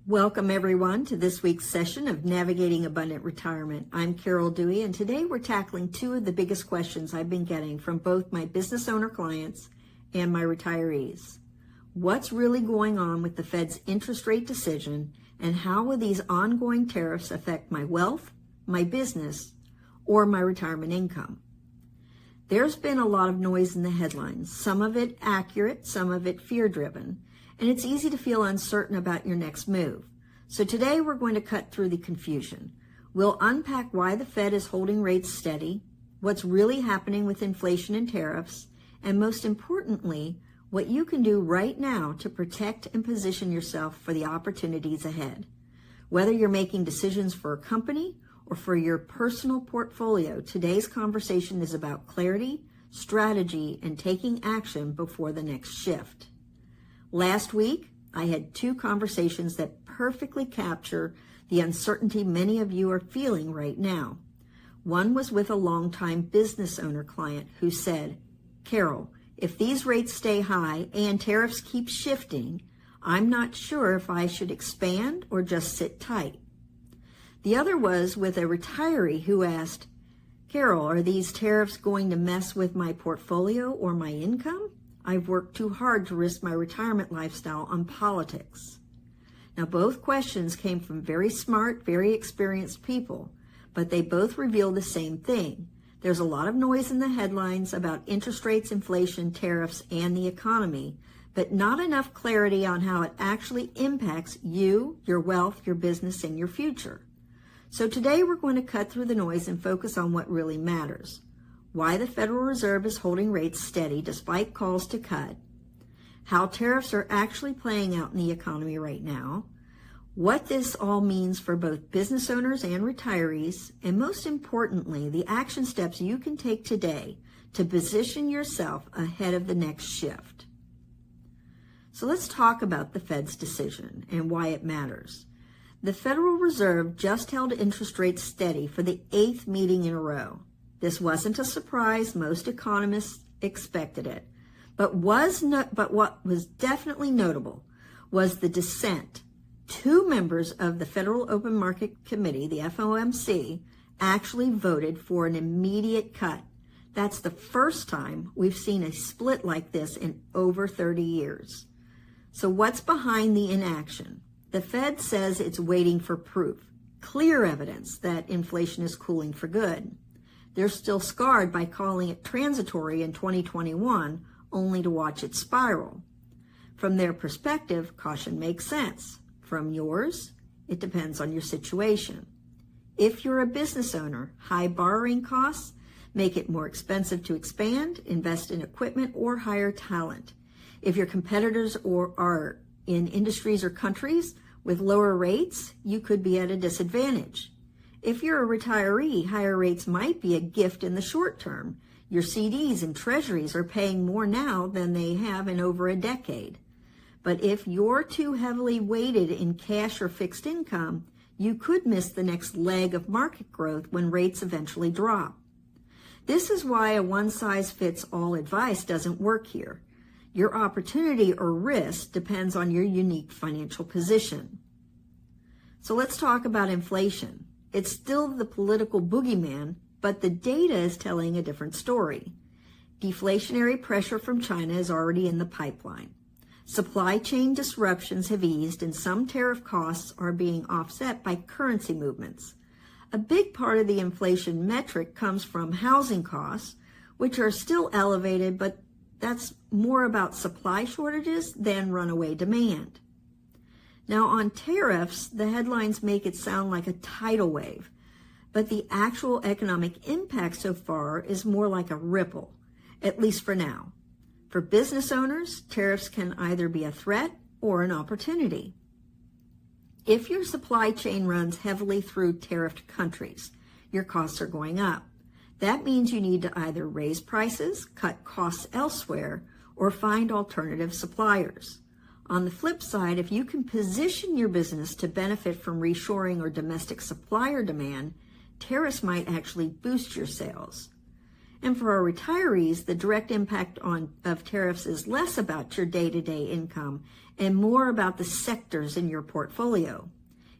Welcome everyone to this week's session of Navigating Abundant Retirement. I'm Carol Dewey, and today we're tackling two of the biggest questions I've been getting from both my business owner clients and my retirees. What's really going on with the Fed's interest rate decision, and how will these ongoing tariffs affect my wealth, my business, or my retirement income? There's been a lot of noise in the headlines, some of it accurate, some of it fear-driven, and it's easy to feel uncertain about your next move. So today we're going to cut through the confusion. We'll unpack why the Fed is holding rates steady, what's really happening with inflation and tariffs, and most importantly, what you can do right now to protect and position yourself for the opportunities ahead. Whether you're making decisions for a company or for your personal portfolio, today's conversation is about clarity, strategy, and taking action before the next shift. Last week, I had two conversations that perfectly capture the uncertainty many of you are feeling right now. One was with a longtime business owner client who said, "Carol, if these rates stay high and tariffs keep shifting, I'm not sure if I should expand or just sit tight." The other was with a retiree who asked, "Carol, are these tariffs going to mess with my portfolio or my income? I've worked too hard to risk my retirement lifestyle on politics." Now, both questions came from very smart, very experienced people, but they both reveal the same thing. There's a lot of noise in the headlines about interest rates, inflation, tariffs, and the economy, but not enough clarity on how it actually impacts you, your wealth, your business, and your future. So today we're going to cut through the noise and focus on what really matters. Why the Federal Reserve is holding rates steady despite calls to cut, how tariffs are actually playing out in the economy right now, what this all means for both business owners and retirees, and most importantly, the action steps you can take today to position yourself ahead of the next shift. So let's talk about the Fed's decision and why it matters. The Federal Reserve just held interest rates steady for the 8th meeting in a row. This wasn't a surprise. Most economists expected it. But what was definitely notable was the dissent. Two members of the Federal Open Market Committee, the FOMC, actually voted for an immediate cut. That's the first time we've seen a split like this in over 30 years. So what's behind the inaction? The Fed says it's waiting for proof, clear evidence that inflation is cooling for good. They're still scarred by calling it transitory in 2021, only to watch it spiral. From their perspective, caution makes sense. From yours, it depends on your situation. If you're a business owner, high borrowing costs make it more expensive to expand, invest in equipment, or hire talent. If your competitors are in industries or countries with lower rates, you could be at a disadvantage. If you're a retiree, higher rates might be a gift in the short term. Your CDs and treasuries are paying more now than they have in over a decade. But if you're too heavily weighted in cash or fixed income, you could miss the next leg of market growth when rates eventually drop. This is why a one-size-fits-all advice doesn't work here. Your opportunity or risk depends on your unique financial position. So let's talk about inflation. It's still the political boogeyman, but the data is telling a different story. Deflationary pressure from China is already in the pipeline. Supply chain disruptions have eased, and some tariff costs are being offset by currency movements. A big part of the inflation metric comes from housing costs, which are still elevated, but that's more about supply shortages than runaway demand. Now, on tariffs, the headlines make it sound like a tidal wave, but the actual economic impact so far is more like a ripple, at least for now. For business owners, tariffs can either be a threat or an opportunity. If your supply chain runs heavily through tariffed countries, your costs are going up. That means you need to either raise prices, cut costs elsewhere, or find alternative suppliers. On the flip side, if you can position your business to benefit from reshoring or domestic supplier demand, tariffs might actually boost your sales. And for our retirees, the direct impact of tariffs is less about your day-to-day income and more about the sectors in your portfolio.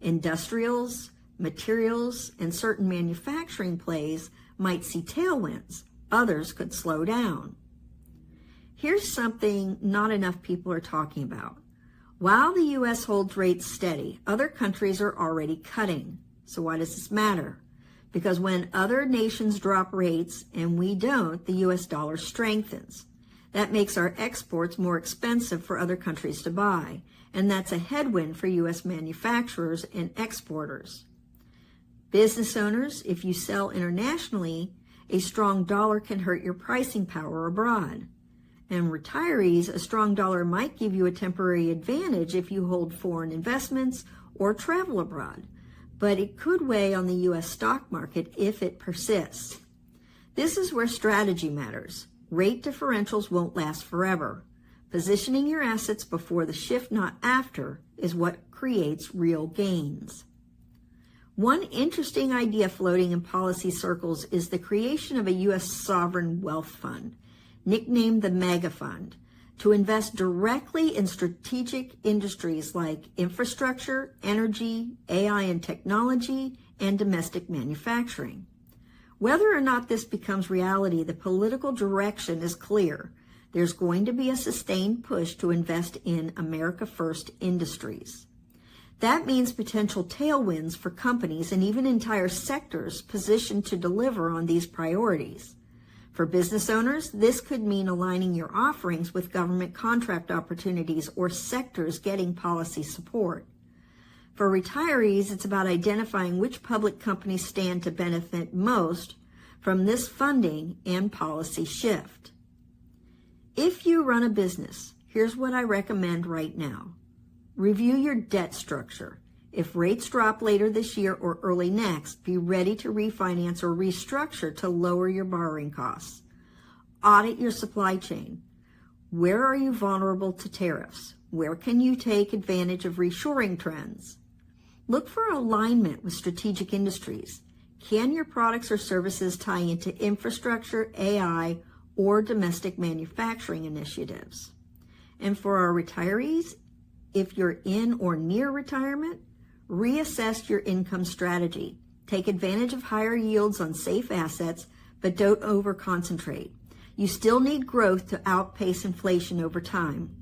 Industrials, materials, and certain manufacturing plays might see tailwinds. Others could slow down. Here's something not enough people are talking about. While the U.S. holds rates steady, other countries are already cutting. So why does this matter? Because when other nations drop rates and we don't, the U.S. dollar strengthens. That makes our exports more expensive for other countries to buy, and that's a headwind for U.S. manufacturers and exporters. Business owners, if you sell internationally, a strong dollar can hurt your pricing power abroad. And retirees, a strong dollar might give you a temporary advantage if you hold foreign investments or travel abroad, but it could weigh on the U.S. stock market if it persists. This is where strategy matters. Rate differentials won't last forever. Positioning your assets before the shift, not after, is what creates real gains. One interesting idea floating in policy circles is the creation of a U.S. sovereign wealth fund, nicknamed the Mega Fund, to invest directly in strategic industries like infrastructure, energy, AI and technology, and domestic manufacturing. Whether or not this becomes reality, the political direction is clear. There's going to be a sustained push to invest in America First industries. That means potential tailwinds for companies and even entire sectors positioned to deliver on these priorities. For business owners, this could mean aligning your offerings with government contract opportunities or sectors getting policy support. For retirees, it's about identifying which public companies stand to benefit most from this funding and policy shift. If you run a business, here's what I recommend right now. Review your debt structure. If rates drop later this year or early next, be ready to refinance or restructure to lower your borrowing costs. Audit your supply chain. Where are you vulnerable to tariffs? Where can you take advantage of reshoring trends? Look for alignment with strategic industries. Can your products or services tie into infrastructure, AI, or domestic manufacturing initiatives? And for our retirees, if you're in or near retirement, reassess your income strategy. Take advantage of higher yields on safe assets, but don't overconcentrate. You still need growth to outpace inflation over time.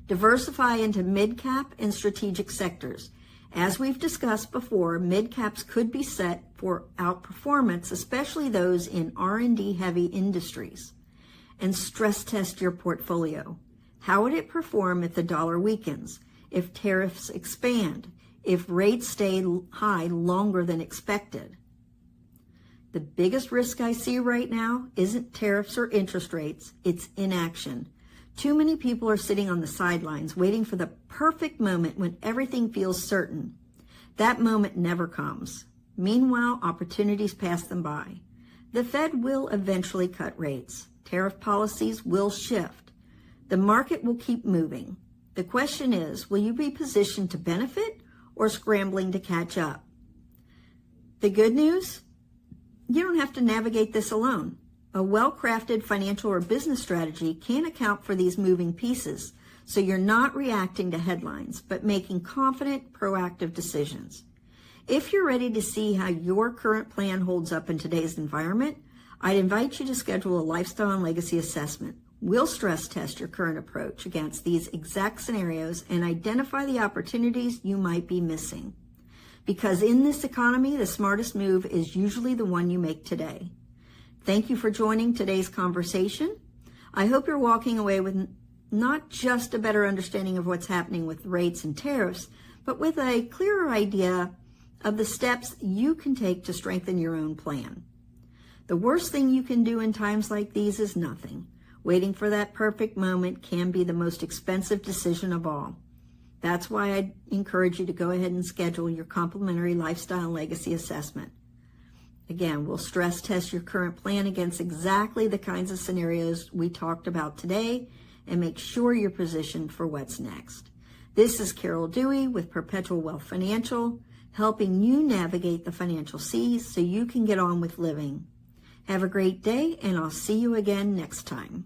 Diversify into mid-cap and strategic sectors. As we've discussed before, mid-caps could be set for outperformance, especially those in R&D heavy industries. And stress test your portfolio. How would it perform if the dollar weakens, if tariffs expand, if rates stay high longer than expected? The biggest risk I see right now isn't tariffs or interest rates, it's inaction. Too many people are sitting on the sidelines waiting for the perfect moment when everything feels certain. That moment never comes. Meanwhile, opportunities pass them by. The Fed will eventually cut rates. Tariff policies will shift. The market will keep moving. The question is, will you be positioned to benefit or scrambling to catch up? The good news? You don't have to navigate this alone. A well-crafted financial or business strategy can account for these moving pieces, so you're not reacting to headlines, but making confident, proactive decisions. If you're ready to see how your current plan holds up in today's environment, I'd invite you to schedule a lifestyle and legacy assessment. We'll stress test your current approach against these exact scenarios and identify the opportunities you might be missing. Because in this economy, the smartest move is usually the one you make today. Thank you for joining today's conversation. I hope you're walking away with not just a better understanding of what's happening with rates and tariffs, but with a clearer idea of the steps you can take to strengthen your own plan. The worst thing you can do in times like these is nothing. Waiting for that perfect moment can be the most expensive decision of all. That's why I encourage you to go ahead and schedule your complimentary lifestyle and legacy assessment. Again, we'll stress test your current plan against exactly the kinds of scenarios we talked about today and make sure you're positioned for what's next. This is Carol Dewey with Perpetual Wealth Financial, helping you navigate the financial seas so you can get on with living. Have a great day, and I'll see you again next time.